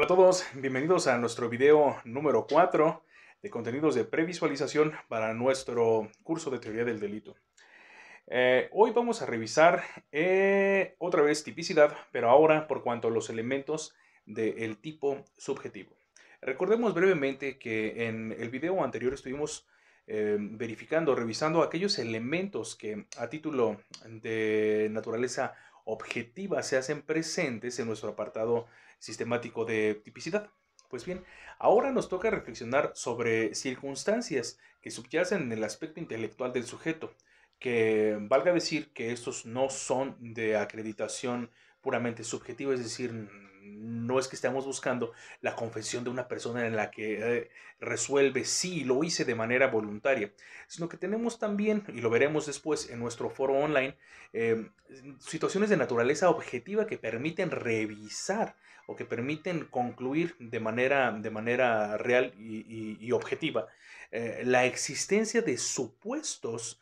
Hola a todos, bienvenidos a nuestro video número 4 de contenidos de previsualización para nuestro curso de teoría del delito. Hoy vamos a revisar otra vez tipicidad, pero ahora por cuanto a los elementos del tipo subjetivo. Recordemos brevemente que en el video anterior estuvimos revisando aquellos elementos que a título de naturaleza objetiva se hacen presentes en nuestro apartado sistemático de tipicidad. Pues bien, ahora nos toca reflexionar sobre circunstancias que subyacen en el aspecto intelectual del sujeto, que valga decir que estos no son de acreditación puramente subjetiva, es decir, no es que estemos buscando la confesión de una persona en la que resuelve sí, lo hice de manera voluntaria, sino que tenemos también, y lo veremos después en nuestro foro online, eh, situaciones de naturaleza objetiva que permiten revisar o que permiten concluir de manera real y objetiva la existencia de supuestos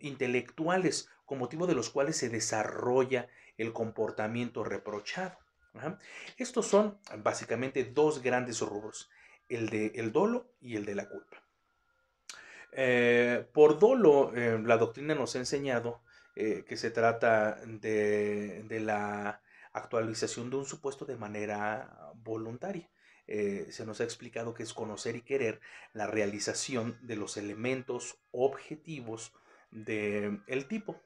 intelectuales con motivo de los cuales se desarrolla el comportamiento reprochado. Ajá. Estos son básicamente dos grandes rubros, el del dolo y el de la culpa. Por dolo, la doctrina nos ha enseñado que se trata de la actualización de un supuesto de manera voluntaria. Se nos ha explicado que es conocer y querer la realización de los elementos objetivos del tipo.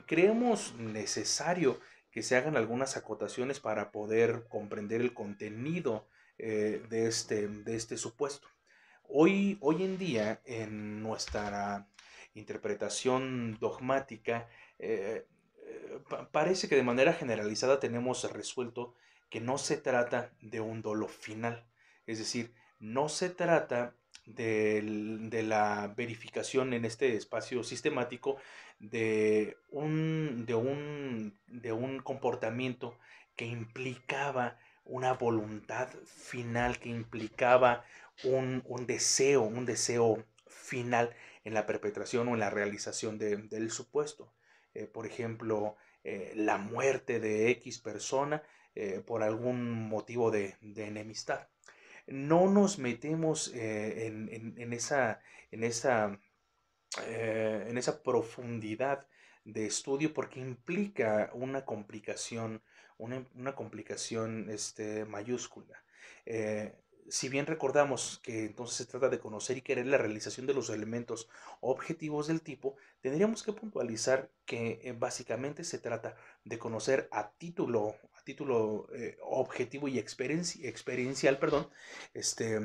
Creemos necesario que se hagan algunas acotaciones para poder comprender el contenido de este supuesto. Hoy en día, en nuestra interpretación dogmática, parece que de manera generalizada tenemos resuelto que no se trata de un dolo final. Es decir, no se trata de la verificación en este espacio sistemático de un comportamiento que implicaba una voluntad final, que implicaba un deseo final en la perpetración o en la realización del supuesto. Por ejemplo, la muerte de X persona por algún motivo de enemistad. No nos metemos en esa profundidad de estudio porque implica una complicación mayúscula. Eh, si bien recordamos que entonces se trata de conocer y querer la realización de los elementos objetivos del tipo, tendríamos que puntualizar que básicamente se trata de conocer a título objetivo y experiencial, perdón, este,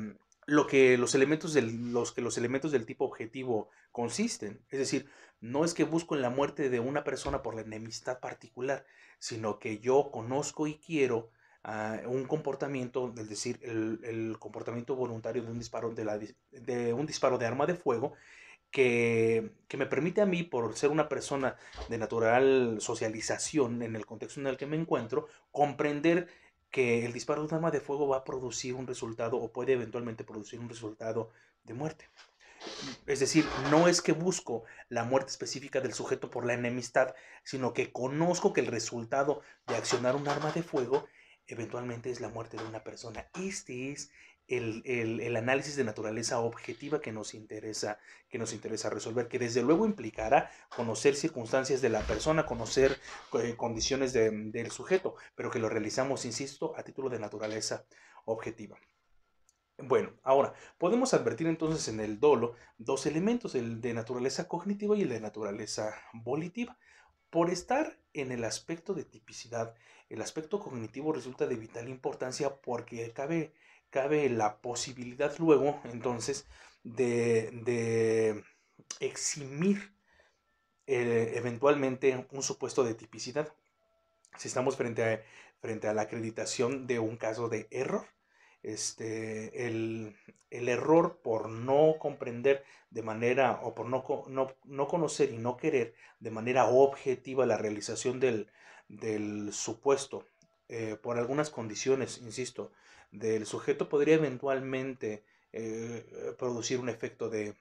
los elementos del tipo objetivo consisten. Es decir, no es que busco en la muerte de una persona por la enemistad particular, sino que yo conozco y quiero un comportamiento, es decir, el comportamiento voluntario de un disparo de arma de fuego que me permite a mí, por ser una persona de natural socialización en el contexto en el que me encuentro, comprender que el disparo de un arma de fuego va a producir un resultado o puede eventualmente producir un resultado de muerte. Es decir, no es que busco la muerte específica del sujeto por la enemistad, sino que conozco que el resultado de accionar un arma de fuego eventualmente es la muerte de una persona. Este es el análisis de naturaleza objetiva que nos interesa resolver, que desde luego implicará conocer circunstancias de la persona, conocer condiciones del sujeto, pero que lo realizamos, insisto, a título de naturaleza objetiva. Bueno, ahora, podemos advertir entonces en el dolo dos elementos, el de naturaleza cognitiva y el de naturaleza volitiva. Por estar en el aspecto de tipicidad, el aspecto cognitivo resulta de vital importancia porque cabe la posibilidad luego, entonces, de eximir eventualmente un supuesto de tipicidad. Si estamos frente a la acreditación de un caso de error, el error por no comprender de manera, o por no conocer y no querer de manera objetiva la realización del supuesto, por algunas condiciones, insisto, del sujeto podría eventualmente producir un efecto de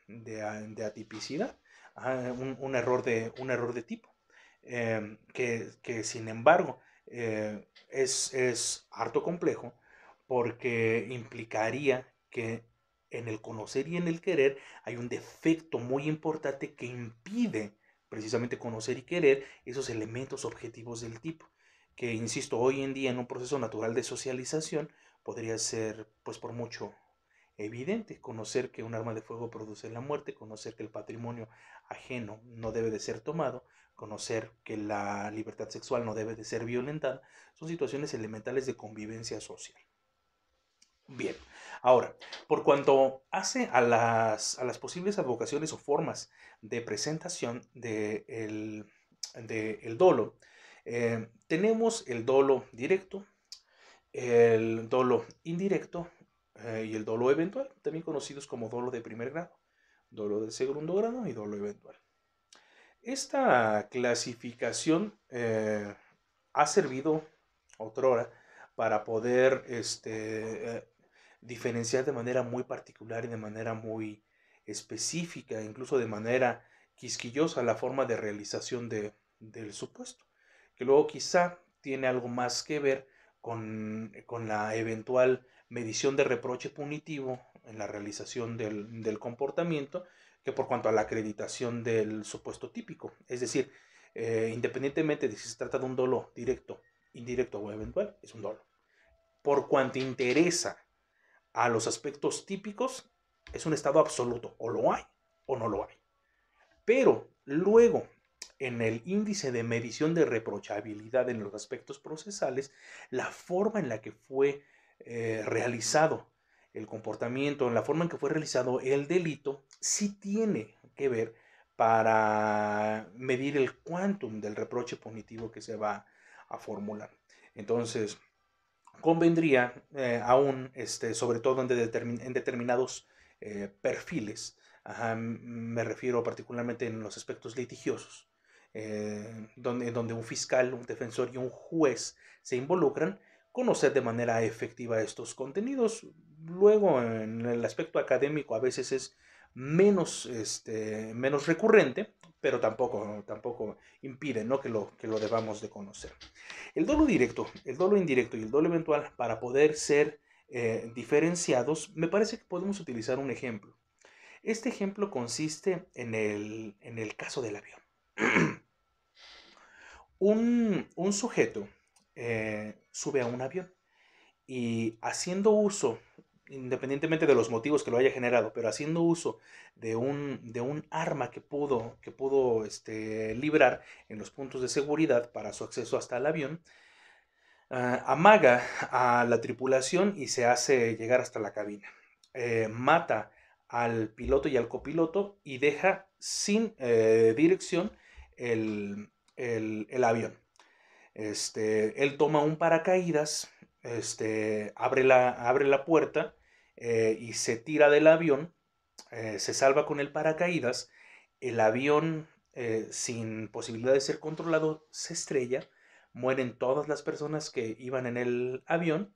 atipicidad, un error de tipo. Que sin embargo es harto complejo porque implicaría que en el conocer y en el querer hay un defecto muy importante que impide precisamente conocer y querer esos elementos objetivos del tipo, que insisto, hoy en día en un proceso natural de socialización podría ser pues por mucho evidente, conocer que un arma de fuego produce la muerte, conocer que el patrimonio ajeno no debe de ser tomado, conocer que la libertad sexual no debe de ser violentada, son situaciones elementales de convivencia social. Bien, ahora, por cuanto hace a las posibles advocaciones o formas de presentación de el dolo, tenemos el dolo directo, el dolo indirecto y el dolo eventual, también conocidos como dolo de primer grado, dolo de segundo grado y dolo eventual. Esta clasificación ha servido otrora para poder diferenciar de manera muy particular y de manera muy específica, incluso de manera quisquillosa, la forma de realización del supuesto, que luego quizá tiene algo más que ver con la eventual medición de reproche punitivo en la realización del comportamiento que por cuanto a la acreditación del supuesto típico. Es decir, independientemente de si se trata de un dolo directo, indirecto o eventual, es un dolo. Por cuanto interesa a los aspectos típicos, es un estado absoluto, o lo hay o no lo hay. Pero luego, en el índice de medición de reprochabilidad en los aspectos procesales, la forma en la que fue realizado el comportamiento, en la forma en que fue realizado el delito, sí tiene que ver para medir el quantum del reproche punitivo que se va a formular. Entonces, convendría aún, sobre todo en determinados perfiles, ajá, me refiero particularmente en los aspectos litigiosos, donde un fiscal, un defensor y un juez se involucran, conocer de manera efectiva estos contenidos. Luego, en el aspecto académico, a veces es menos recurrente, pero tampoco impide, ¿no?, que lo debamos de conocer. El dolo directo, el dolo indirecto y el dolo eventual, para poder ser diferenciados, me parece que podemos utilizar un ejemplo. Este ejemplo consiste en el caso del avión. Un sujeto sube a un avión y haciendo uso, independientemente de los motivos que lo haya generado, pero haciendo uso de un arma que pudo librar en los puntos de seguridad para su acceso hasta el avión, amaga a la tripulación y se hace llegar hasta la cabina. Mata al piloto y al copiloto y deja sin dirección el avión. Él toma un paracaídas, abre la puerta y se tira del avión, se salva con el paracaídas, el avión sin posibilidad de ser controlado se estrella, mueren todas las personas que iban en el avión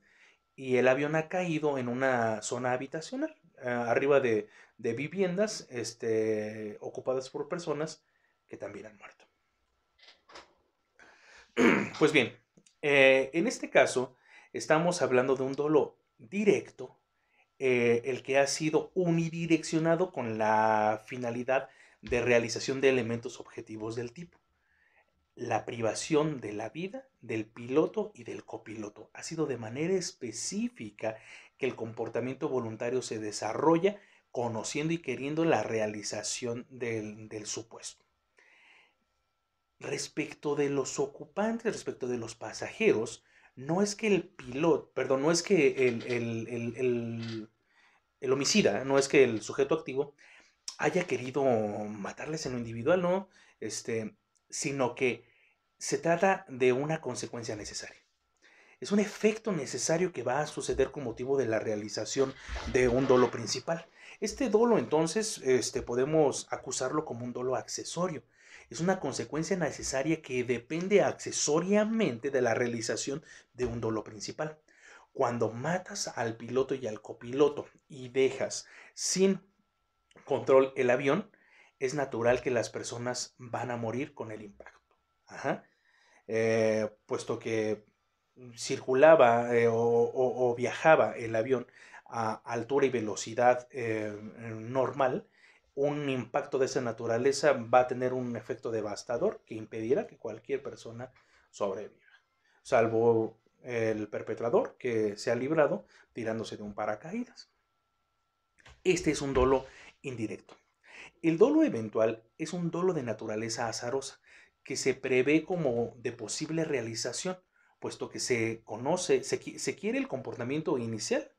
y el avión ha caído en una zona habitacional, arriba de viviendas ocupadas por personas que también han muerto. Pues bien, en este caso estamos hablando de un dolo directo, el que ha sido unidireccionado con la finalidad de realización de elementos objetivos del tipo. La privación de la vida del piloto y del copiloto. Ha sido de manera específica que el comportamiento voluntario se desarrolla conociendo y queriendo la realización del supuesto. Respecto de los ocupantes, respecto de los pasajeros, no es que el piloto, perdón, no es que el homicida, no es que el sujeto activo haya querido matarles en lo individual, no, sino que se trata de una consecuencia necesaria. Es un efecto necesario que va a suceder con motivo de la realización de un dolo principal. Este dolo, entonces, podemos acusarlo como un dolo accesorio. Es una consecuencia necesaria que depende accesoriamente de la realización de un dolo principal. Cuando matas al piloto y al copiloto y dejas sin control el avión, es natural que las personas van a morir con el impacto. Ajá. Puesto que circulaba o viajaba el avión a altura y velocidad normal, un impacto de esa naturaleza va a tener un efecto devastador que impedirá que cualquier persona sobreviva, salvo el perpetrador que se ha librado tirándose de un paracaídas. Este es un dolo indirecto. El dolo eventual es un dolo de naturaleza azarosa que se prevé como de posible realización, puesto que se conoce, se quiere el comportamiento inicial,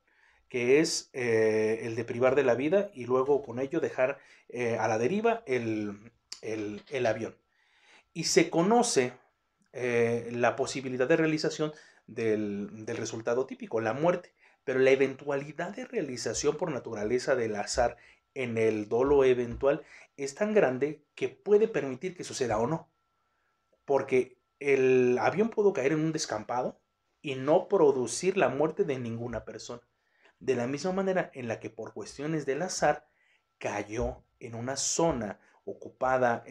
que es el de privar de la vida y luego con ello dejar a la deriva el avión. Y se conoce la posibilidad de realización del resultado típico, la muerte, pero la eventualidad de realización por naturaleza del azar en el dolo eventual es tan grande que puede permitir que suceda o no, porque el avión pudo caer en un descampado y no producir la muerte de ninguna persona, de la misma manera en la que por cuestiones del azar cayó en una zona ocupada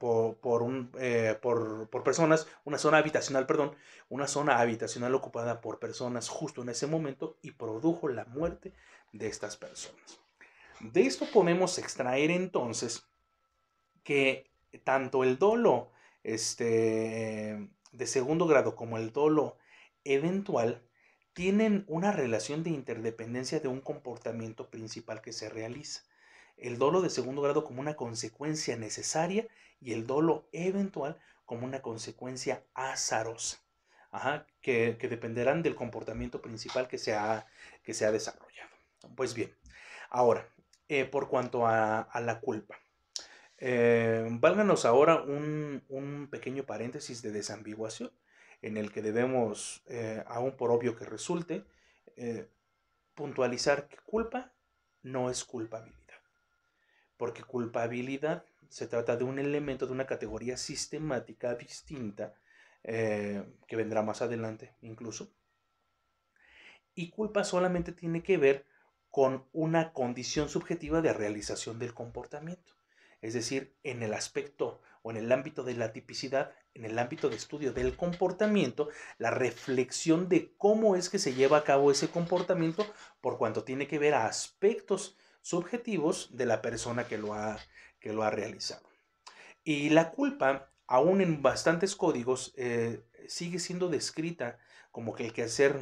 por personas, una zona habitacional, perdón, una zona habitacional ocupada por personas justo en ese momento y produjo la muerte de estas personas. De esto podemos extraer entonces que tanto el dolo de segundo grado como el dolo eventual tienen una relación de interdependencia de un comportamiento principal que se realiza. El dolo de segundo grado como una consecuencia necesaria y el dolo eventual como una consecuencia azarosa, que dependerán del comportamiento principal que se ha desarrollado. Pues bien, ahora, por cuanto a la culpa. Válganos ahora un pequeño paréntesis de desambiguación en el que debemos, aún por obvio que resulte, eh, puntualizar que culpa no es culpabilidad, porque culpabilidad se trata de un elemento, de una categoría sistemática distinta, que vendrá más adelante incluso, y culpa solamente tiene que ver con una condición subjetiva de realización del comportamiento. Es decir, en el aspecto o en el ámbito de la tipicidad, en el ámbito de estudio del comportamiento, la reflexión de cómo es que se lleva a cabo ese comportamiento por cuanto tiene que ver a aspectos subjetivos de la persona que lo ha realizado. Y la culpa, aún en bastantes códigos, sigue siendo descrita como que el quehacer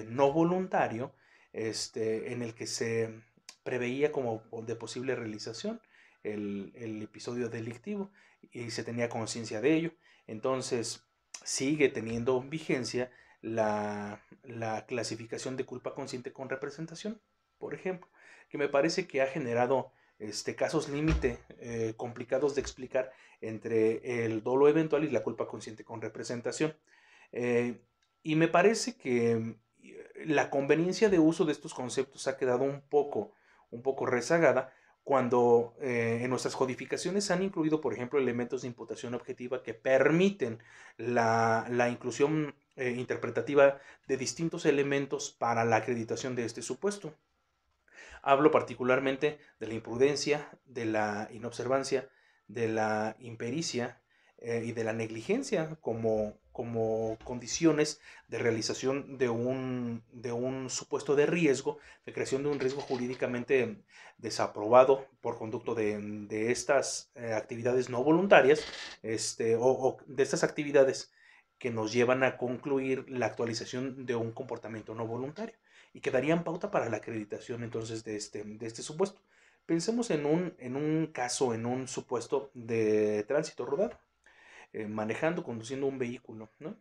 no voluntario, en el que se preveía como de posible realización el episodio delictivo y se tenía conciencia de ello. Entonces, sigue teniendo vigencia la clasificación de culpa consciente con representación, por ejemplo, que me parece que ha generado casos límite complicados de explicar entre el dolo eventual y la culpa consciente con representación. Eh, y me parece que la conveniencia de uso de estos conceptos ha quedado un poco rezagada cuando en nuestras codificaciones se han incluido, por ejemplo, elementos de imputación objetiva que permiten la inclusión interpretativa de distintos elementos para la acreditación de este supuesto. Hablo particularmente de la imprudencia, de la inobservancia, de la impericia y de la negligencia como condiciones de realización de un supuesto de riesgo, de creación de un riesgo jurídicamente desaprobado por conducto de estas actividades no voluntarias, o de estas actividades que nos llevan a concluir la actualización de un comportamiento no voluntario y que darían pauta para la acreditación entonces de este supuesto. Pensemos en un caso, en un supuesto de tránsito rodado, manejando, conduciendo un vehículo, ¿no?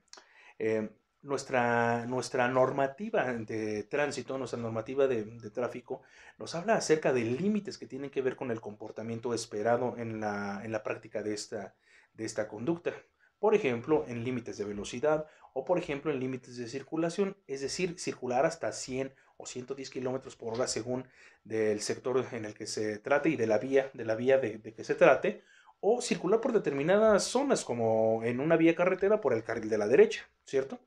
Nuestra normativa de tránsito, nuestra normativa de tráfico, nos habla acerca de límites que tienen que ver con el comportamiento esperado en la práctica de esta conducta. Por ejemplo, en límites de velocidad o, por ejemplo, en límites de circulación, es decir, circular hasta 100 o 110 kilómetros por hora según del sector en el que se trate y de la vía de que se trate, o circular por determinadas zonas, como en una vía carretera por el carril de la derecha, ¿cierto?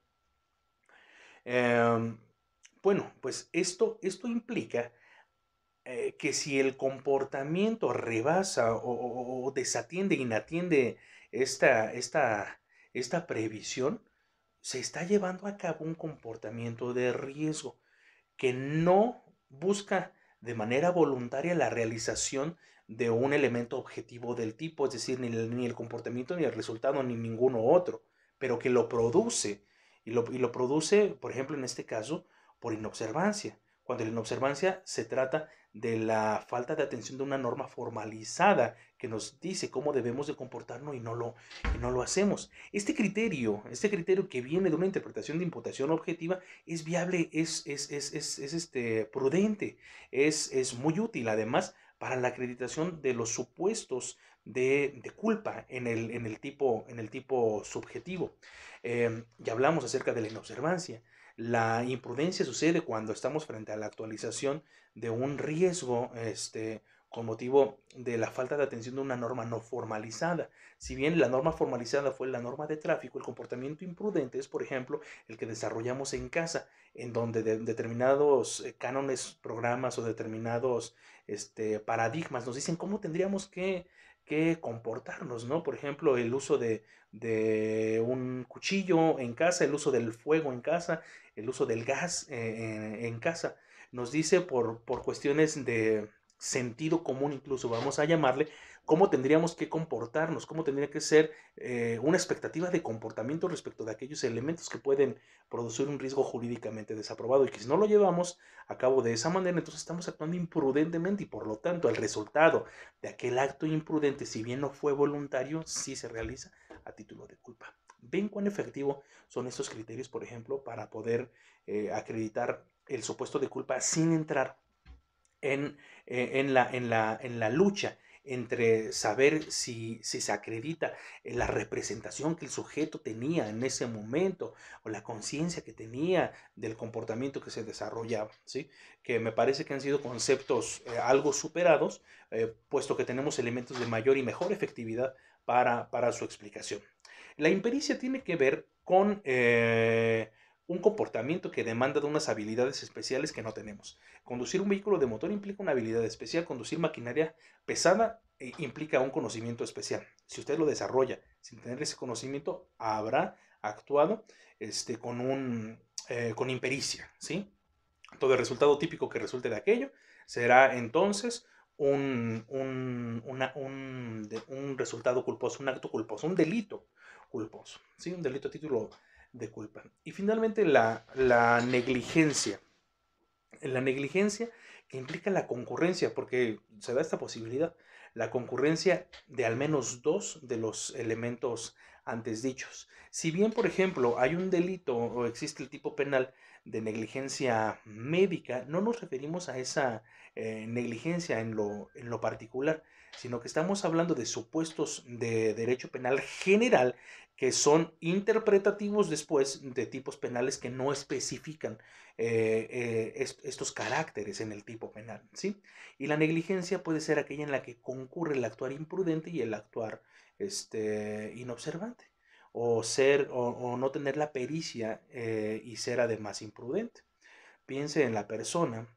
Eh, bueno, pues esto implica que si el comportamiento rebasa o desatiende, inatiende esta, esta, esta previsión, se está llevando a cabo un comportamiento de riesgo que no busca de manera voluntaria la realización de un elemento objetivo del tipo, es decir, ni el comportamiento, ni el resultado, ni ninguno otro, pero que lo produce, y lo produce, por ejemplo, en este caso, por inobservancia, cuando la inobservancia se trata de la falta de atención de una norma formalizada que nos dice cómo debemos de comportarnos y no lo hacemos. Este criterio que viene de una interpretación de imputación objetiva es viable, prudente, es muy útil además para la acreditación de los supuestos de culpa en el tipo subjetivo. Ya hablamos acerca de la inobservancia. La imprudencia sucede cuando estamos frente a la actualización de un riesgo con motivo de la falta de atención de una norma no formalizada. Si bien la norma formalizada fue la norma de tráfico, el comportamiento imprudente es, por ejemplo, el que desarrollamos en casa, en donde determinados cánones, programas o determinados paradigmas nos dicen cómo tendríamos que comportarnos, ¿no? Por ejemplo, el uso de un cuchillo en casa, el uso del fuego en casa, el uso del gas en casa. Nos dice por cuestiones de sentido común, incluso vamos a llamarle, cómo tendríamos que comportarnos, cómo tendría que ser una expectativa de comportamiento respecto de aquellos elementos que pueden producir un riesgo jurídicamente desaprobado, y que si no lo llevamos a cabo de esa manera, entonces estamos actuando imprudentemente, y por lo tanto el resultado de aquel acto imprudente, si bien no fue voluntario, sí se realiza a título de culpa. ¿Ven cuán efectivo son estos criterios, por ejemplo, para poder acreditar el supuesto de culpa sin entrar en la lucha entre saber si se acredita la representación que el sujeto tenía en ese momento, o la conciencia que tenía del comportamiento que se desarrollaba, ¿sí? Que me parece que han sido conceptos algo superados, puesto que tenemos elementos de mayor y mejor efectividad para su explicación. La impericia tiene que ver con un comportamiento que demanda de unas habilidades especiales que no tenemos. Conducir un vehículo de motor implica una habilidad especial. Conducir maquinaria pesada implica un conocimiento especial. Si usted lo desarrolla sin tener ese conocimiento, habrá actuado con impericia, ¿sí? Todo el resultado típico que resulte de aquello será entonces un resultado culposo, un acto culposo, un delito culposo, ¿sí? Un delito a título de culpa. Y finalmente la negligencia. La negligencia que implica la concurrencia, porque se da esta posibilidad, la concurrencia de al menos dos de los elementos antes dichos. Si bien, por ejemplo, hay un delito o existe el tipo penal de negligencia médica, no nos referimos a esa negligencia en lo particular, sino que estamos hablando de supuestos de derecho penal general que son interpretativos después de tipos penales que no especifican estos caracteres en el tipo penal, ¿sí? Y la negligencia puede ser aquella en la que concurre el actuar imprudente y el actuar inobservante, o no tener la pericia y ser además imprudente. Piense en la persona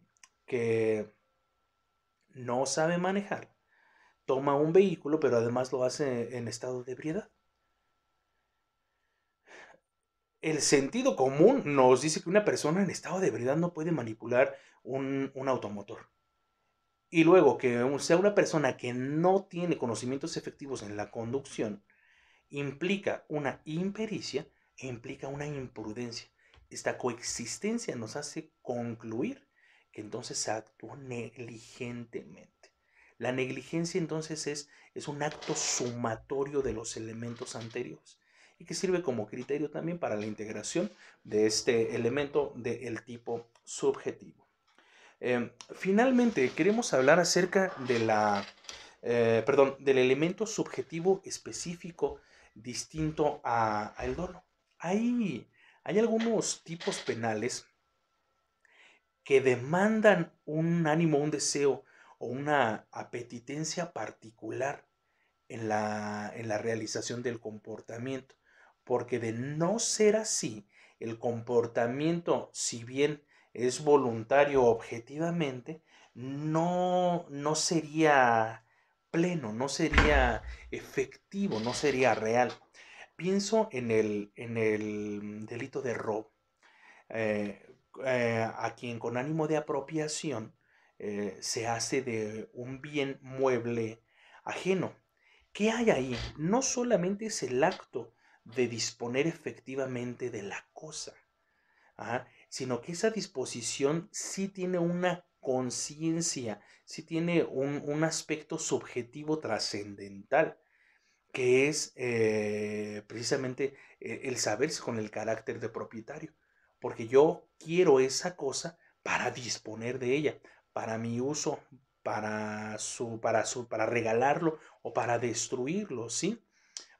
que no sabe manejar, toma un vehículo, pero además lo hace en estado de ebriedad. El sentido común nos dice que una persona en estado de ebriedad no puede manipular un automotor. Y luego que sea una persona que no tiene conocimientos efectivos en la conducción, implica una impericia e implica una imprudencia. Esta coexistencia nos hace concluir que entonces se actuó negligentemente. La negligencia entonces es un acto sumatorio de los elementos anteriores, y que sirve como criterio también para la integración de este elemento del tipo subjetivo. Finalmente, queremos hablar acerca del elemento subjetivo específico distinto al dolo. Hay algunos tipos penales que demandan un ánimo, un deseo o una apetitencia particular en la realización del comportamiento, porque de no ser así, el comportamiento, si bien es voluntario objetivamente, no sería pleno, no sería efectivo, no sería real. Pienso en el delito de robo. eh, a quien con ánimo de apropiación se hace de un bien mueble ajeno. ¿Qué hay ahí? No solamente es el acto de disponer efectivamente de la cosa, sino que esa disposición sí tiene una conciencia, sí tiene un aspecto subjetivo trascendental, que es precisamente el saberse con el carácter de propietario, porque yo quiero esa cosa para disponer de ella, para mi uso, para regalarlo o para destruirlo, ¿sí?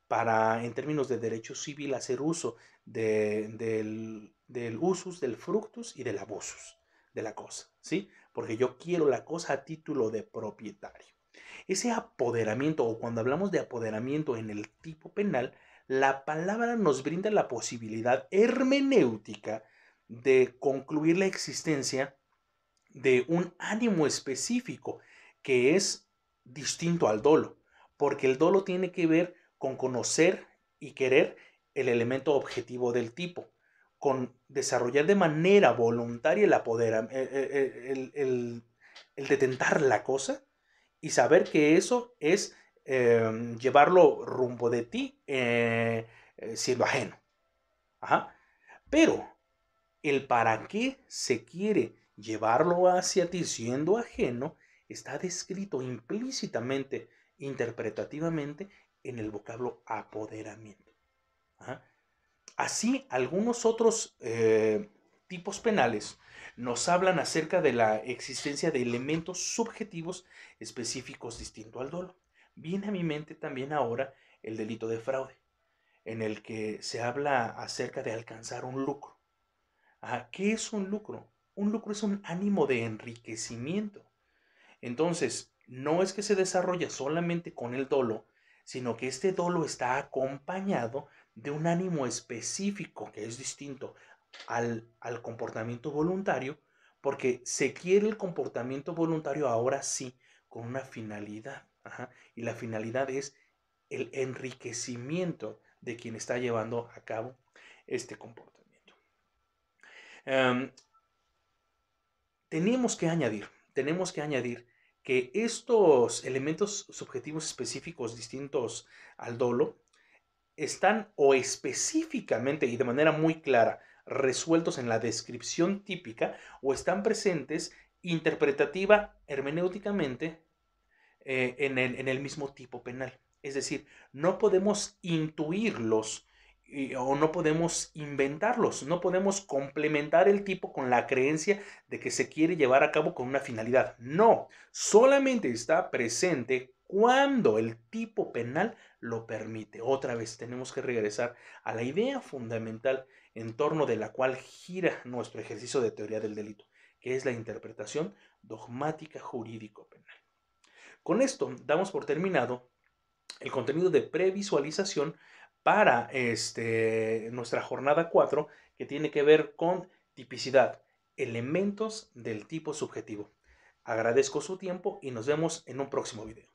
Para, en términos de derecho civil, hacer uso del usus, del fructus y del abusus de la cosa, ¿sí? Porque yo quiero la cosa a título de propietario. Ese apoderamiento, o cuando hablamos de apoderamiento en el tipo penal, la palabra nos brinda la posibilidad hermenéutica de concluir la existencia de un ánimo específico que es distinto al dolo, porque el dolo tiene que ver con conocer y querer el elemento objetivo del tipo, con desarrollar de manera voluntaria el detentar la cosa y saber que eso es llevarlo rumbo de ti siendo ajeno. Ajá. Pero el para qué se quiere llevarlo hacia ti siendo ajeno está descrito implícitamente, interpretativamente, en el vocablo apoderamiento. Ajá. Así, algunos otros tipos penales nos hablan acerca de la existencia de elementos subjetivos específicos distinto al dolo. Viene a mi mente también ahora el delito de fraude, en el que se habla acerca de alcanzar un lucro. ¿Qué es un lucro? Un lucro es un ánimo de enriquecimiento. Entonces, no es que se desarrolla solamente con el dolo, sino que este dolo está acompañado de un ánimo específico que es distinto al comportamiento voluntario, porque se quiere el comportamiento voluntario ahora sí con una finalidad. Y la finalidad es el enriquecimiento de quien está llevando a cabo este comportamiento. Um, tenemos que añadir que estos elementos subjetivos específicos distintos al dolo están o específicamente y de manera muy clara resueltos en la descripción típica o están presentes interpretativa hermenéuticamente en el mismo tipo penal. Es decir, no podemos intuirlos o no podemos inventarlos, no podemos complementar el tipo con la creencia de que se quiere llevar a cabo con una finalidad. No, solamente está presente cuando el tipo penal lo permite. Otra vez tenemos que regresar a la idea fundamental en torno de la cual gira nuestro ejercicio de teoría del delito, que es la interpretación dogmática jurídico penal. Con esto damos por terminado el contenido de previsualización para nuestra jornada 4, que tiene que ver con tipicidad, elementos del tipo subjetivo. Agradezco su tiempo y nos vemos en un próximo video.